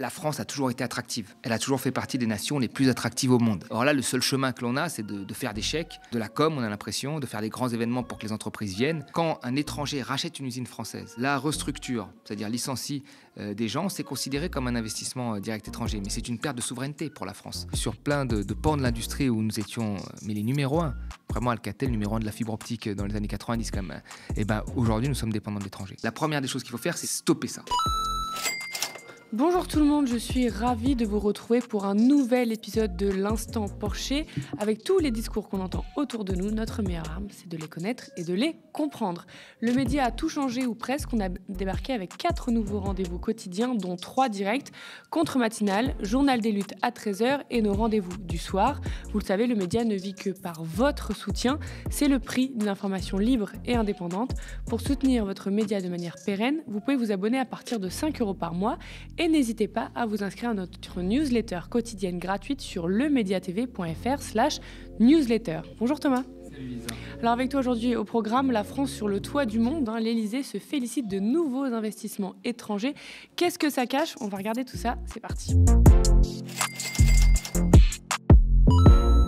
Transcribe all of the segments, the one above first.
La France a toujours été attractive. Elle a toujours fait partie des nations les plus attractives au monde. Alors là, le seul chemin que l'on a, c'est de faire des chèques, de la com, on a l'impression, de faire des grands événements pour que les entreprises viennent. Quand un étranger rachète une usine française, la restructure, c'est-à-dire licencie des gens, c'est considéré comme un investissement direct étranger. Mais c'est une perte de souveraineté pour la France. Sur plein de pans de l'industrie où nous étions les numéros 1, vraiment Alcatel, numéro 1 de la fibre optique dans les années 90 quand même, et ben aujourd'hui, nous sommes dépendants de l'étranger. La première des choses qu'il faut faire, c'est stopper ça. Bonjour tout le monde, je suis ravie de vous retrouver pour un nouvel épisode de l'Instant Porcher. Avec tous les discours qu'on entend autour de nous, notre meilleure arme, c'est de les connaître et de les comprendre. Le média a tout changé ou presque, on a débarqué avec 4 nouveaux rendez-vous quotidiens, dont 3 directs, contre-matinale, journal des luttes à 13h et nos rendez-vous du soir. Vous le savez, le média ne vit que par votre soutien, c'est le prix d'une information libre et indépendante. Pour soutenir votre média de manière pérenne, vous pouvez vous abonner à partir de 5 € par mois. Et n'hésitez pas à vous inscrire à notre newsletter quotidienne gratuite sur lemediatv.fr/newsletter. Bonjour Thomas. Salut Lisa. Alors avec toi aujourd'hui au programme, la France sur le toit du monde. L'Élysée se félicite de nouveaux investissements étrangers. Qu'est-ce que ça cache? On va regarder tout ça, c'est parti.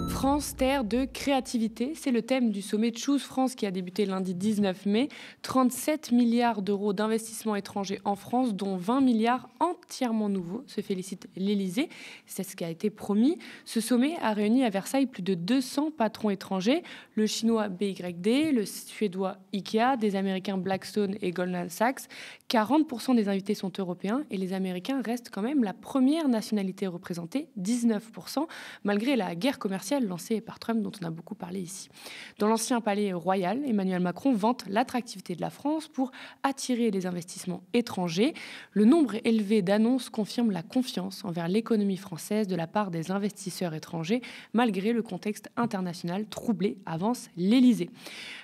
France, terre de créativité, c'est le thème du sommet Choose France qui a débuté lundi 19 mai. 37 milliards d'euros d'investissements étrangers en France, dont 20 milliards entièrement nouveaux, se félicite l'Élysée. C'est ce qui a été promis. Ce sommet a réuni à Versailles plus de 200 patrons étrangers, le chinois BYD, le suédois Ikea, des Américains Blackstone et Goldman Sachs. 40% des invités sont européens et les Américains restent quand même la première nationalité représentée, 19%, malgré la guerre commerciale lancée par Trump, dont on a beaucoup parlé ici. Dans l'ancien palais royal, Emmanuel Macron vante l'attractivité de la France pour attirer les investissements étrangers. Le nombre élevé d'annonces confirme la confiance envers l'économie française de la part des investisseurs étrangers, malgré le contexte international troublé, avance l'Élysée.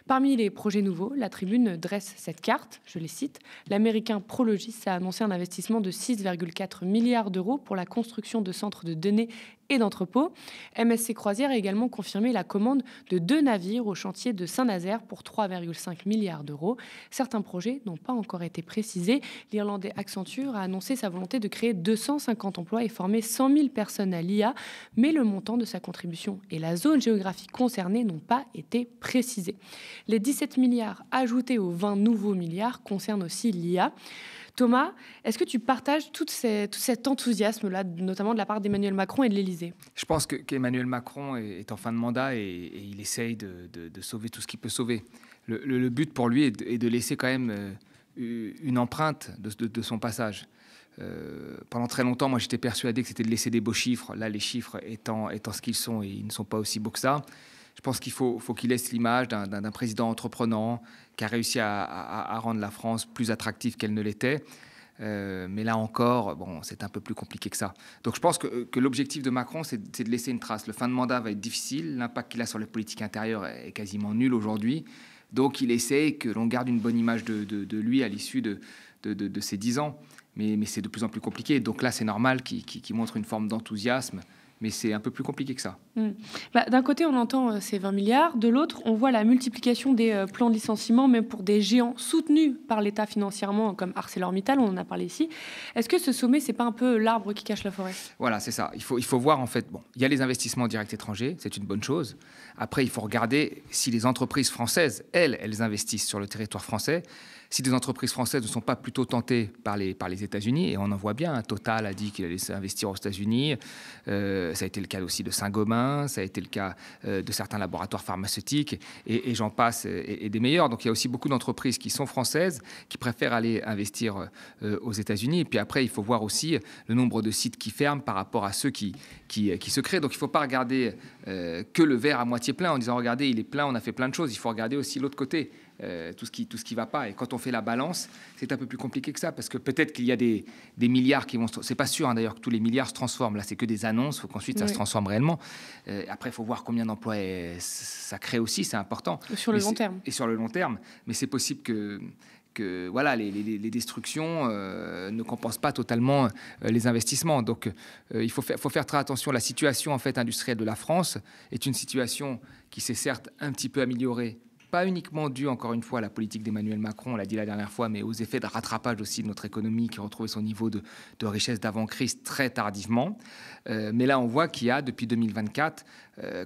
Parmi les projets nouveaux, la Tribune dresse cette carte, je les cite. L'américain Prologis a annoncé un investissement de 6,4 milliards d'euros pour la construction de centres de données et d'entrepôts. MSC Croisière a également confirmé la commande de 2 navires au chantier de Saint-Nazaire pour 3,5 milliards d'euros. Certains projets n'ont pas encore été précisés. L'Irlandais Accenture a annoncé sa volonté de créer 250 emplois et former 100 000 personnes à l'IA, mais le montant de sa contribution et la zone géographique concernée n'ont pas été précisés. Les 17 milliards ajoutés aux 20 nouveaux milliards concernent aussi l'IA. Thomas, est-ce que tu partages tout cet enthousiasme-là, notamment de la part d'Emmanuel Macron et de l'Élysée? Je pense qu'Emmanuel Macron est en fin de mandat et il essaye de sauver tout ce qu'il peut sauver. Le but pour lui est de laisser quand même une empreinte de son passage. Pendant très longtemps, moi j'étais persuadé que c'était de laisser des beaux chiffres. Là, les chiffres étant ce qu'ils sont, et ils ne sont pas aussi beaux que ça. Je pense qu'il faut qu'il laisse l'image d'un président entreprenant qui a réussi à rendre la France plus attractive qu'elle ne l'était. Mais là encore, bon, c'est un peu plus compliqué que ça. Donc je pense que l'objectif de Macron, c'est de laisser une trace. Le fin de mandat va être difficile. L'impact qu'il a sur la politique intérieure est quasiment nul aujourd'hui. Donc il essaie que l'on garde une bonne image de lui à l'issue de ces 10 ans. Mais c'est de plus en plus compliqué. Donc là, c'est normal qu'il montre une forme d'enthousiasme. Mais c'est un peu plus compliqué que ça. D'un côté, on entend ces 20 milliards. De l'autre, on voit la multiplication des plans de licenciement, même pour des géants soutenus par l'État financièrement, comme ArcelorMittal, on en a parlé ici. Est-ce que ce sommet, c'est pas un peu l'arbre qui cache la forêt? Voilà, c'est ça. Il faut voir, en fait, il y a les investissements directs étrangers, c'est une bonne chose. Après, il faut regarder si les entreprises françaises, elles investissent sur le territoire français. Si des entreprises françaises ne sont pas plutôt tentées par les États-Unis, et on en voit bien, Total a dit qu'il allait investir aux États-Unis, ça a été le cas aussi de Saint-Gobain, ça a été le cas de certains laboratoires pharmaceutiques, et j'en passe, et des meilleurs. Donc il y a aussi beaucoup d'entreprises qui sont françaises, qui préfèrent aller investir aux États-Unis. Et puis après, il faut voir aussi le nombre de sites qui ferment par rapport à ceux qui se créent. Donc il ne faut pas regarder que le verre à moitié plein en disant, regardez, il est plein, on a fait plein de choses. Il faut regarder aussi l'autre côté. Tout ce qui va pas. Et quand on fait la balance, c'est un peu plus compliqué que ça, parce que peut-être qu'il y a des milliards qui vont... C'est pas sûr, d'ailleurs, que tous les milliards se transforment. Là, c'est que des annonces. Il faut qu'ensuite ça se transforme réellement. Après, il faut voir combien d'emplois ça crée aussi. C'est important. Sur le long terme. Et sur le long terme. Mais c'est possible que voilà, les destructions ne compensent pas totalement les investissements. Donc, il faut faire très attention. La situation en fait industrielle de la France est une situation qui s'est certes un petit peu améliorée pas uniquement dû, encore une fois, à la politique d'Emmanuel Macron, on l'a dit la dernière fois, mais aux effets de rattrapage aussi de notre économie qui a retrouvé son niveau de richesse d'avant-crise très tardivement. Mais là, on voit qu'il y a, depuis 2024,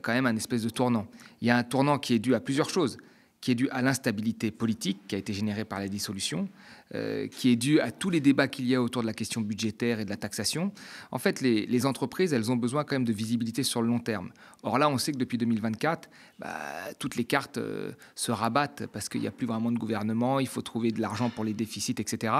quand même un espèce de tournant. Il y a un tournant qui est dû à plusieurs choses, qui est dû à l'instabilité politique qui a été générée par la dissolution, qui est dû à tous les débats qu'il y a autour de la question budgétaire et de la taxation. En fait, les entreprises, elles ont besoin quand même de visibilité sur le long terme. Or là, on sait que depuis 2024, toutes les cartes se rabattent parce qu'il n'y a plus vraiment de gouvernement, il faut trouver de l'argent pour les déficits, etc.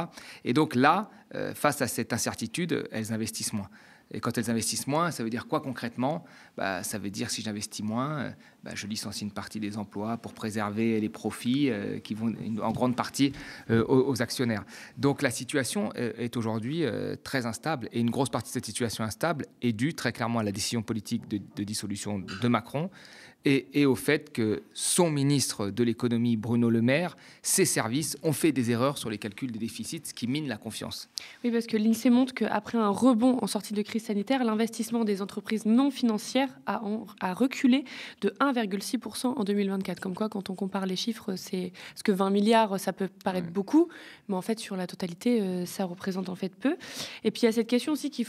Et donc là, face à cette incertitude, elles investissent moins. Et quand elles investissent moins, ça veut dire quoi concrètement ? Ça veut dire si j'investis moins, je licencie une partie des emplois pour préserver les profits qui vont en grande partie aux actionnaires. Donc la situation est aujourd'hui très instable et une grosse partie de cette situation instable est due très clairement à la décision politique de dissolution de Macron et au fait que son ministre de l'économie, Bruno Le Maire, ses services ont fait des erreurs sur les calculs des déficits, ce qui mine la confiance. Oui, parce que l'INSEE montre qu'après un rebond en sortie de crise sanitaire, l'investissement des entreprises non financières a reculé de 1,6% en 2024. Comme quoi, quand on compare les chiffres, c'est parce que 20 milliards, ça peut paraître beaucoup, mais en fait, sur la totalité, ça représente en fait peu. Et puis, il y a cette question aussi tu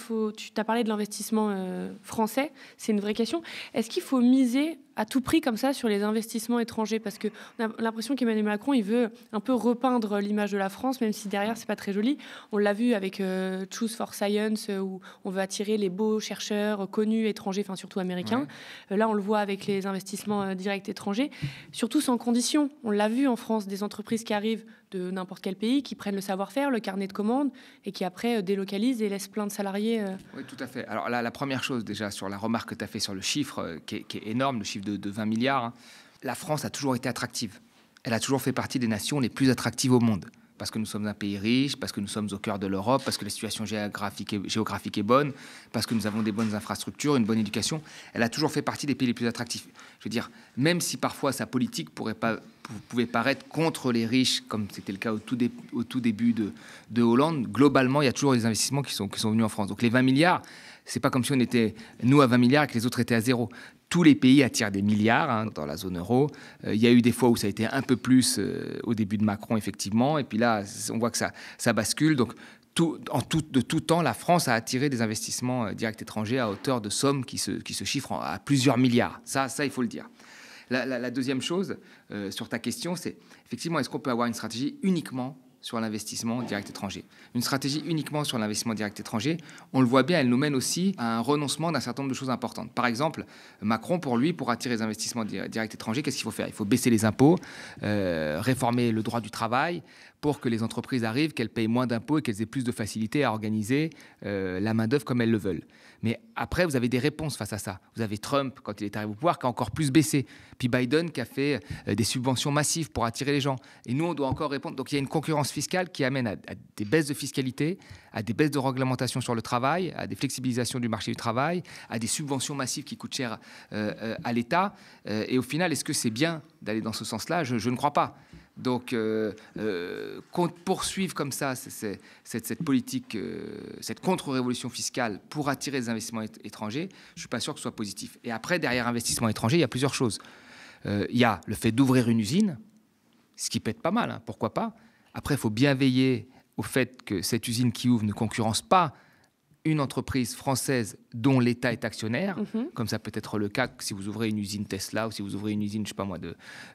as parlé de l'investissement français, c'est une vraie question. Est-ce qu'il faut miser à tout prix comme ça sur les investissements étrangers, parce qu'on a l'impression qu'Emmanuel Macron, il veut un peu repeindre l'image de la France, même si derrière, c'est pas très joli. On l'a vu avec Choose for Science, où on veut attirer les beaux chercheurs connus étrangers, enfin surtout américains. Ouais. Là, on le voit avec les investissements directs étrangers, surtout sans condition. On l'a vu en France, des entreprises qui arrivent de n'importe quel pays, qui prennent le savoir-faire, le carnet de commandes, et qui après délocalisent et laissent plein de salariés. Oui, tout à fait. Alors là, la première chose déjà sur la remarque que tu as fait sur le chiffre, qui est énorme, le chiffre de 20 milliards, hein. La France a toujours été attractive. Elle a toujours fait partie des nations les plus attractives au monde. Parce que nous sommes un pays riche, parce que nous sommes au cœur de l'Europe, parce que la situation géographique est bonne, parce que nous avons des bonnes infrastructures, une bonne éducation. Elle a toujours fait partie des pays les plus attractifs. Je veux dire, même si parfois sa politique pouvait paraître contre les riches, comme c'était le cas au tout début de Hollande, globalement, il y a toujours des investissements qui sont venus en France. Donc les 20 milliards, c'est pas comme si on était, nous, à 20 milliards et que les autres étaient à zéro. Tous les pays attirent des milliards dans la zone euro. Il y a eu des fois où ça a été un peu plus au début de Macron, effectivement. Et puis là, on voit que ça bascule. Donc, de tout temps, la France a attiré des investissements directs étrangers à hauteur de sommes qui se chiffrent à plusieurs milliards. Ça, il faut le dire. La deuxième chose, sur ta question, c'est effectivement, est-ce qu'on peut avoir une stratégie uniquement sur l'investissement direct étranger. Une stratégie uniquement sur l'investissement direct étranger, on le voit bien, elle nous mène aussi à un renoncement d'un certain nombre de choses importantes. Par exemple, Macron, pour attirer les investissements directs étrangers, qu'est-ce qu'il faut faire ? Il faut baisser les impôts, réformer le droit du travail pour que les entreprises arrivent, qu'elles payent moins d'impôts et qu'elles aient plus de facilité à organiser la main-d'œuvre comme elles le veulent. Mais après, vous avez des réponses face à ça. Vous avez Trump, quand il est arrivé au pouvoir, qui a encore plus baissé. Puis Biden, qui a fait des subventions massives pour attirer les gens. Et nous, on doit encore répondre. Donc il y a une concurrence fiscale qui amène à des baisses de fiscalité, à des baisses de réglementation sur le travail, à des flexibilisations du marché du travail, à des subventions massives qui coûtent cher à l'État. Et au final, est-ce que c'est bien d'aller dans ce sens-là ? Je ne crois pas. Donc, poursuivre comme ça cette politique, cette contre-révolution fiscale pour attirer des investissements étrangers, je ne suis pas sûr que ce soit positif. Et après, derrière investissement étranger, il y a plusieurs choses. Il y a le fait d'ouvrir une usine, ce qui peut être pas mal, hein, pourquoi pas. Après, il faut bien veiller au fait que cette usine qui ouvre ne concurrence pas une entreprise française dont l'État est actionnaire, comme ça peut être le cas si vous ouvrez une usine Tesla ou si vous ouvrez une usine, je sais pas moi,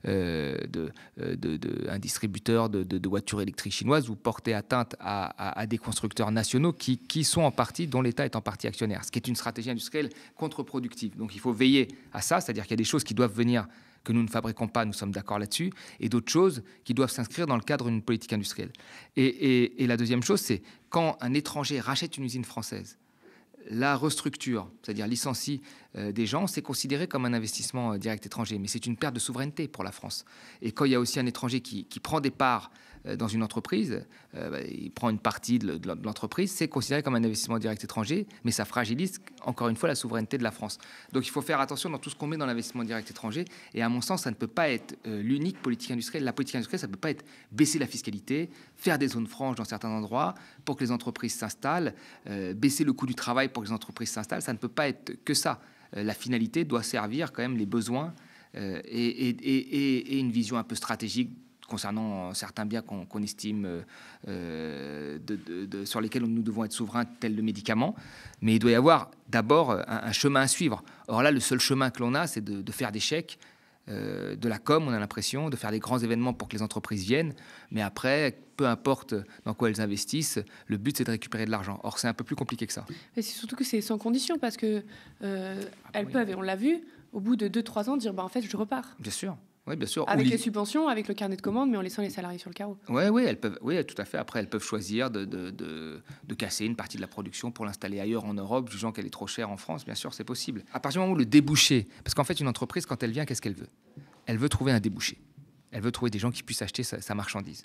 un distributeur de voitures électriques chinoises, vous portez atteinte à des constructeurs nationaux qui sont en partie, dont l'État est en partie actionnaire, ce qui est une stratégie industrielle contre-productive. Donc il faut veiller à ça, c'est-à-dire qu'il y a des choses qui doivent venir que nous ne fabriquons pas, nous sommes d'accord là-dessus, et d'autres choses qui doivent s'inscrire dans le cadre d'une politique industrielle. Et la deuxième chose, c'est quand un étranger rachète une usine française, la restructure, c'est-à-dire licencie des gens, c'est considéré comme un investissement direct étranger, mais c'est une perte de souveraineté pour la France. Et quand il y a aussi un étranger qui prend des parts dans une entreprise, il prend une partie de l'entreprise, c'est considéré comme un investissement direct étranger, mais ça fragilise encore une fois la souveraineté de la France. Donc il faut faire attention dans tout ce qu'on met dans l'investissement direct étranger, et à mon sens, ça ne peut pas être l'unique politique industrielle. La politique industrielle, ça ne peut pas être baisser la fiscalité, faire des zones franches dans certains endroits pour que les entreprises s'installent, baisser le coût du travail pour que les entreprises s'installent, ça ne peut pas être que ça. La finalité doit servir quand même les besoins et une vision un peu stratégique concernant certains biens qu'on estime sur lesquels nous devons être souverains, tels le médicament. Mais il doit y avoir d'abord un chemin à suivre. Or là, le seul chemin que l'on a, c'est de faire des chèques, de la com, on a l'impression, de faire des grands événements pour que les entreprises viennent. Mais après, peu importe dans quoi elles investissent, le but, c'est de récupérer de l'argent. Or, c'est un peu plus compliqué que ça. Mais c'est surtout que c'est sans condition, parce que elles peuvent, et on l'a vu, au bout de 2-3 ans, dire en fait, je repars. Bien sûr. Oui, bien sûr. Avec les subventions, avec le carnet de commandes, mais en laissant les salariés sur le carreau. Oui, elles peuvent, oui, tout à fait. Après, elles peuvent choisir de casser une partie de la production pour l'installer ailleurs en Europe, jugeant qu'elle est trop chère en France. Bien sûr, c'est possible. À partir du moment où le débouché... Parce qu'en fait, une entreprise, quand elle vient, qu'est-ce qu'elle veut ? Elle veut trouver un débouché. Elle veut trouver des gens qui puissent acheter sa marchandise.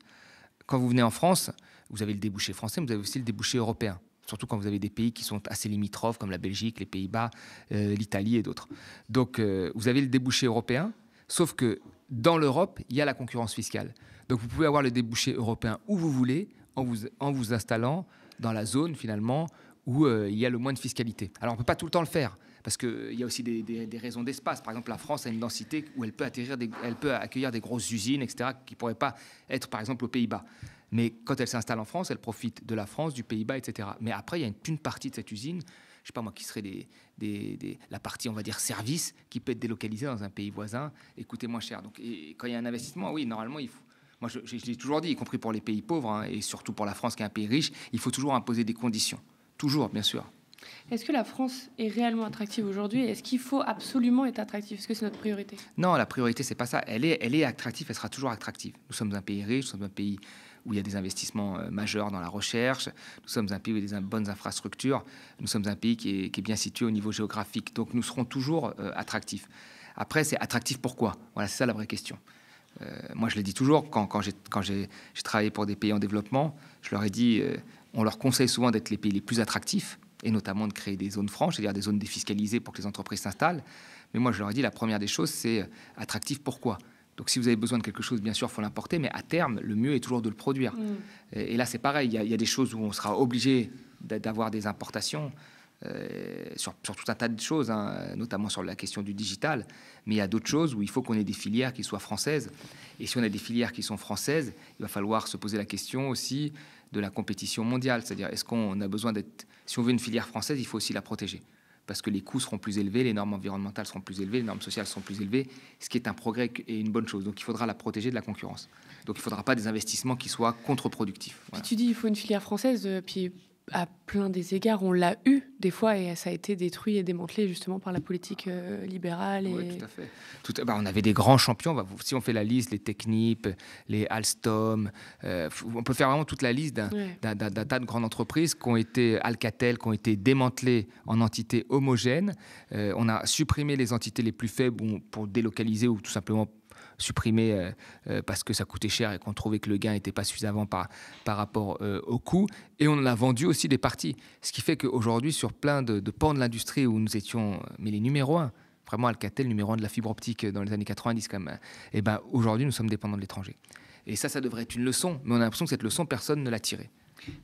Quand vous venez en France, vous avez le débouché français, mais vous avez aussi le débouché européen. Surtout quand vous avez des pays qui sont assez limitrophes, comme la Belgique, les Pays-Bas, l'Italie et d'autres. Donc, vous avez le débouché européen, sauf que dans l'Europe, il y a la concurrence fiscale. Donc, vous pouvez avoir le débouché européen où vous voulez, en vous installant dans la zone, finalement, où il y a le moins de fiscalité. Alors, on ne peut pas tout le temps le faire, parce qu'il y a aussi des raisons d'espace. Par exemple, la France a une densité où elle peut accueillir des grosses usines, etc., qui ne pourraient pas être, par exemple, aux Pays-Bas. Mais quand elle s'installe en France, elle profite de la France, du Pays-Bas, etc. Mais après, il y a une partie de cette usine, je sais pas moi, qui serait la partie, on va dire, service, qui peut être délocalisée dans un pays voisin et coûter moins cher. Donc, quand il y a un investissement, oui, normalement, il faut... Moi, je l'ai toujours dit, y compris pour les pays pauvres, et surtout pour la France, qui est un pays riche, il faut toujours imposer des conditions. Toujours, bien sûr. Est-ce que la France est réellement attractive aujourd'hui ? Est-ce qu'il faut absolument être attractif ? Est-ce que c'est notre priorité ? Non, la priorité, c'est pas ça. Elle est attractive, elle sera toujours attractive. Nous sommes un pays riche, nous sommes un pays où il y a des investissements majeurs dans la recherche. Nous sommes un pays où il y a des bonnes infrastructures. Nous sommes un pays qui est bien situé au niveau géographique. Donc, nous serons toujours attractifs. Après, c'est attractif pourquoi ? Voilà, c'est ça la vraie question. Moi, je le dis toujours, quand j'ai travaillé pour des pays en développement, je leur ai dit, on leur conseille souvent d'être les pays les plus attractifs, et notamment de créer des zones franches, c'est-à-dire des zones défiscalisées pour que les entreprises s'installent. Mais moi, je leur ai dit, la première des choses, c'est attractif pourquoi ? Donc, si vous avez besoin de quelque chose, bien sûr, il faut l'importer, mais à terme, le mieux est toujours de le produire. Et là, c'est pareil, il y a des choses où on sera obligé d'avoir des importations, sur tout un tas de choses, hein, notamment sur la question du digital, mais il y a d'autres choses où il faut qu'on ait des filières qui soient françaises. Et si on a des filières qui sont françaises, il va falloir se poser la question aussi de la compétition mondiale. C'est-à-dire, est-ce qu'on a besoin d'être... Si on veut une filière française, il faut aussi la protéger. Parce que les coûts seront plus élevés, les normes environnementales seront plus élevées, les normes sociales seront plus élevées, ce qui est un progrès et une bonne chose. Donc il faudra la protéger de la concurrence. Donc il ne faudra pas des investissements qui soient contre-productifs. Voilà. Puis tu dis il faut une filière française, puis à plein des égards, on l'a eu des fois et ça a été détruit et démantelé justement par la politique libérale. Oui, tout à fait. On avait des grands champions. Si on fait la liste, les Technip, les Alstom, on peut faire vraiment toute la liste d'un tas de grandes entreprises qui ont été Alcatel, qui ont été démantelées en entités homogènes. On a supprimé les entités les plus faibles pour délocaliser ou tout simplement supprimer parce que ça coûtait cher et qu'on trouvait que le gain n'était pas suffisant par rapport au coût. Et on a vendu aussi des parties. Ce qui fait qu'aujourd'hui, sur plein de pans de l'industrie où nous étions les numéros 1, vraiment Alcatel, numéro 1 de la fibre optique dans les années 90 quand même, et ben, aujourd'hui, nous sommes dépendants de l'étranger. Et ça devrait être une leçon, mais on a l'impression que cette leçon, personne ne l'a tirée.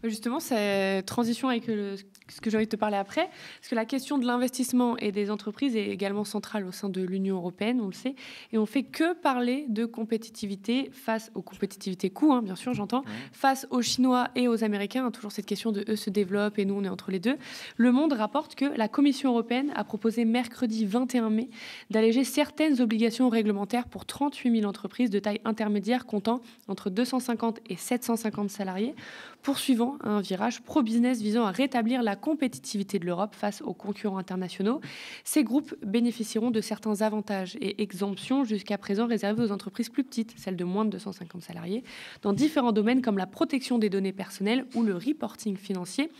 Justement, c'est transition avec ce que j'ai envie de te parler après, parce que la question de l'investissement et des entreprises est également centrale au sein de l'Union européenne, on le sait, et on fait que parler de compétitivité face aux compétitivités coûts, bien sûr, j'entends, face aux Chinois et aux Américains, toujours cette question de eux se développent et nous on est entre les deux. Le Monde rapporte que la Commission européenne a proposé mercredi 21 mai d'alléger certaines obligations réglementaires pour 38 000 entreprises de taille intermédiaire comptant entre 250 et 750 salariés, poursuivant un virage pro-business visant à rétablir la compétitivité de l'Europe face aux concurrents internationaux. Ces groupes bénéficieront de certains avantages et exemptions jusqu'à présent réservés aux entreprises plus petites, celles de moins de 250 salariés, dans différents domaines comme la protection des données personnelles ou le reporting financier.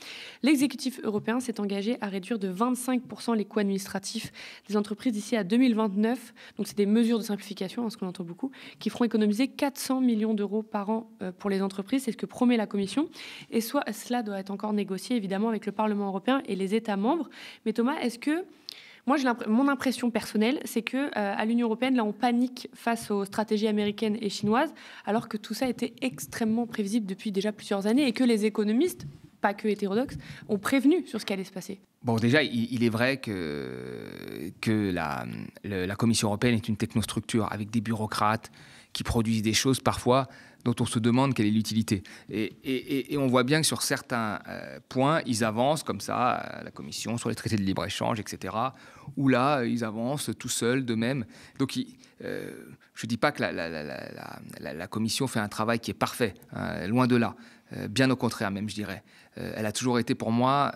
L'exécutif européen s'est engagé à réduire de 25% les coûts administratifs des entreprises d'ici à 2029. Donc c'est des mesures de simplification, ce qu'on entend beaucoup, qui feront économiser 400 millions d'euros par an pour les entreprises. C'est ce que promet la Commission. Et cela doit être encore négocié, évidemment, avec le Parlement européen et les États membres. Mais Thomas, est-ce que... Moi, mon impression personnelle, c'est qu'à l'Union européenne, là, on panique face aux stratégies américaines et chinoises, alors que tout ça était extrêmement prévisible depuis déjà plusieurs années et que les économistes pas que hétérodoxes, ont prévenu sur ce qui allait se passer. Bon, déjà, il est vrai que la Commission européenne est une technostructure avec des bureaucrates qui produisent des choses parfois dont on se demande quelle est l'utilité. Et on voit bien que sur certains points, ils avancent comme ça, la Commission, sur les traités de libre-échange, etc., où là, ils avancent tout seuls, d'eux-mêmes. Donc, je ne dis pas que la Commission fait un travail qui est parfait, hein, loin de là. Bien au contraire, même, je dirais. Elle a toujours été, pour moi...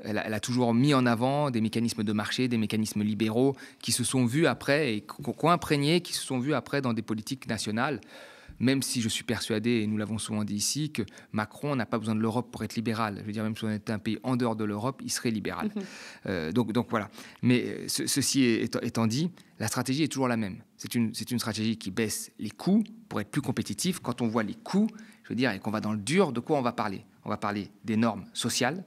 Elle a toujours mis en avant des mécanismes de marché, des mécanismes libéraux qui se sont vus après et qui ont imprégné, qui se sont vus après dans des politiques nationales. Même si je suis persuadé, et nous l'avons souvent dit ici, que Macron n'a pas besoin de l'Europe pour être libéral. Je veux dire, même si on était un pays en dehors de l'Europe, il serait libéral. Donc voilà. Mais ceci étant dit, la stratégie est toujours la même. C'est une stratégie qui baisse les coûts pour être plus compétitif. Quand on voit les coûts, je veux dire, et qu'on va dans le dur, de quoi on va parler ? On va parler des normes sociales,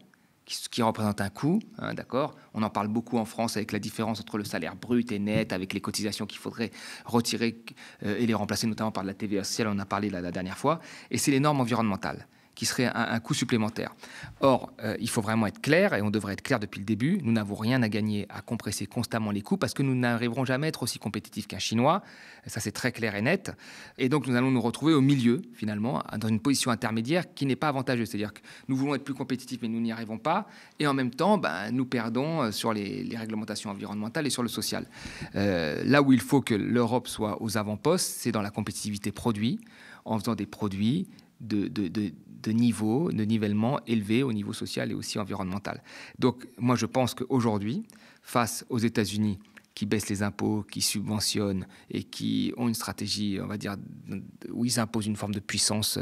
qui représente un coût, hein, d'accord. On en parle beaucoup en France avec la différence entre le salaire brut et net, avec les cotisations qu'il faudrait retirer et les remplacer notamment par de la TVA sociale, on en a parlé la dernière fois. Et c'est les normes environnementales qui seraient un coût supplémentaire. Or, il faut vraiment être clair, et on devrait être clair depuis le début, nous n'avons rien à gagner à compresser constamment les coûts parce que nous n'arriverons jamais à être aussi compétitifs qu'un Chinois. Ça, c'est très clair et net. Et donc, nous allons nous retrouver au milieu, finalement, dans une position intermédiaire qui n'est pas avantageuse. C'est-à-dire que nous voulons être plus compétitifs, mais nous n'y arrivons pas. Et en même temps, nous perdons sur les réglementations environnementales et sur le social. Là où il faut que l'Europe soit aux avant-postes, c'est dans la compétitivité produit, en faisant des produits de niveau, de nivellement élevé au niveau social et aussi environnemental. Donc, moi, je pense qu'aujourd'hui, face aux États-Unis qui baissent les impôts, qui subventionnent et qui ont une stratégie, on va dire, où ils imposent une forme de puissance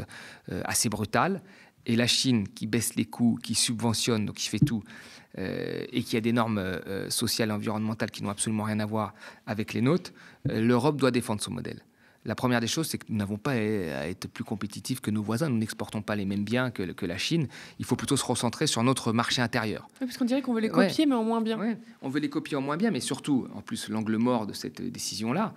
assez brutale, et la Chine qui baisse les coûts, qui subventionne, donc qui fait tout, et qui a des normes sociales et environnementales qui n'ont absolument rien à voir avec les nôtres, l'Europe doit défendre son modèle. La première des choses, c'est que nous n'avons pas à être plus compétitifs que nos voisins. Nous n'exportons pas les mêmes biens que la Chine. Il faut plutôt se recentrer sur notre marché intérieur. Oui, parce qu'on dirait qu'on veut les copier, mais en moins bien. Ouais, on veut les copier en moins bien, mais surtout, en plus, l'angle mort de cette décision-là,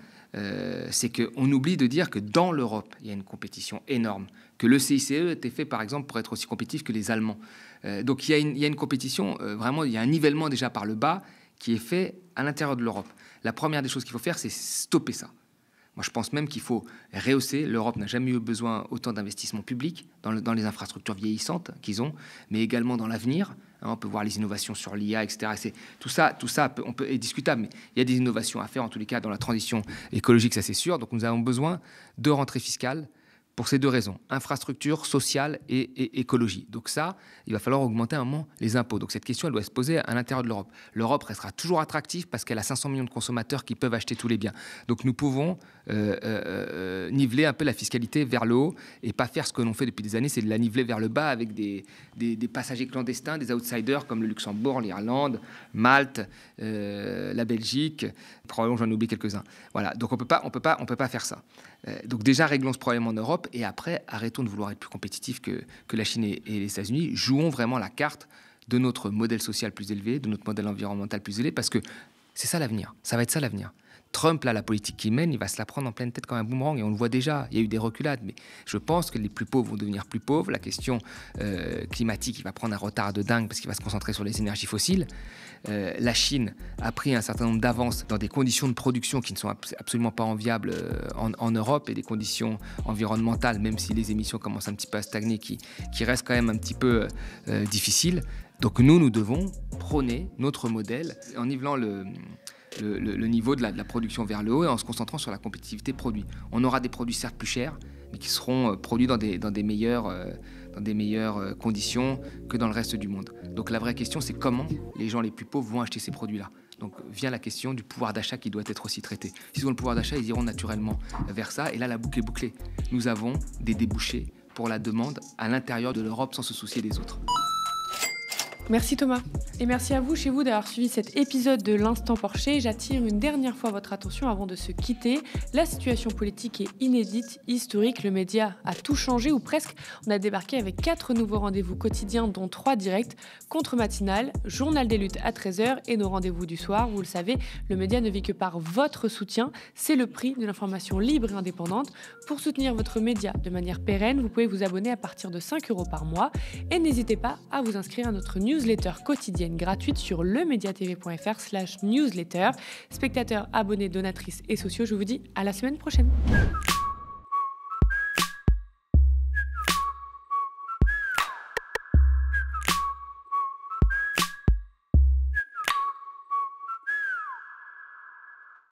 c'est qu'on oublie de dire que dans l'Europe, il y a une compétition énorme, que le CICE était fait, par exemple, pour être aussi compétitif que les Allemands. Donc il y a une compétition, vraiment, il y a un nivellement déjà par le bas qui est fait à l'intérieur de l'Europe. La première des choses qu'il faut faire, c'est stopper ça. Moi, je pense même qu'il faut rehausser. L'Europe n'a jamais eu besoin autant d'investissements publics dans les infrastructures vieillissantes qu'ils ont, mais également dans l'avenir. On peut voir les innovations sur l'IA, etc. Tout ça est discutable, mais il y a des innovations à faire, en tous les cas, dans la transition écologique, ça c'est sûr. Donc nous avons besoin de rentrées fiscales pour ces deux raisons, infrastructure, sociale et écologie. Donc ça, il va falloir augmenter à un moment les impôts. Donc cette question, elle doit se poser à l'intérieur de l'Europe. L'Europe restera toujours attractive parce qu'elle a 500 millions de consommateurs qui peuvent acheter tous les biens. Donc nous pouvons niveler un peu la fiscalité vers le haut et pas faire ce que l'on fait depuis des années, c'est de la niveler vers le bas avec des passagers clandestins, des outsiders comme le Luxembourg, l'Irlande, Malte, la Belgique. Probablement j'en oublie quelques-uns. Voilà. Donc on peut pas faire ça. Donc déjà réglons ce problème en Europe et après arrêtons de vouloir être plus compétitifs que la Chine et les États-Unis. Jouons vraiment la carte de notre modèle social plus élevé, de notre modèle environnemental plus élevé, parce que c'est ça l'avenir. Ça va être ça l'avenir. Trump, là, la politique qu'il mène, il va se la prendre en pleine tête comme un boomerang, et on le voit déjà, il y a eu des reculades, mais je pense que les plus pauvres vont devenir plus pauvres, la question climatique, il va prendre un retard de dingue parce qu'il va se concentrer sur les énergies fossiles, la Chine a pris un certain nombre d'avances dans des conditions de production qui ne sont absolument pas enviables en Europe, et des conditions environnementales, même si les émissions commencent un petit peu à stagner, qui restent quand même un petit peu difficiles. Donc nous devons prôner notre modèle en nivelant le niveau de la production vers le haut et en se concentrant sur la compétitivité produit. On aura des produits certes plus chers, mais qui seront produits dans des meilleures conditions que dans le reste du monde. Donc la vraie question, c'est comment les gens les plus pauvres vont acheter ces produits-là. Donc vient la question du pouvoir d'achat qui doit être aussi traité. S'ils ont le pouvoir d'achat, ils iront naturellement vers ça. Et là, la boucle est bouclée. Nous avons des débouchés pour la demande à l'intérieur de l'Europe sans se soucier des autres. Merci Thomas. Et merci à vous, chez vous, d'avoir suivi cet épisode de l'Instant Porcher. J'attire une dernière fois votre attention avant de se quitter. La situation politique est inédite, historique. Le média a tout changé, ou presque. On a débarqué avec 4 nouveaux rendez-vous quotidiens, dont 3 directs. Contre-matinale, journal des luttes à 13h et nos rendez-vous du soir. Vous le savez, le média ne vit que par votre soutien. C'est le prix de l'information libre et indépendante. Pour soutenir votre média de manière pérenne, vous pouvez vous abonner à partir de 5 € par mois. Et n'hésitez pas à vous inscrire à notre newsletter quotidienne gratuite sur lemediatv.fr/newsletter. Spectateurs, abonnés, donatrices et sociaux, je vous dis à la semaine prochaine.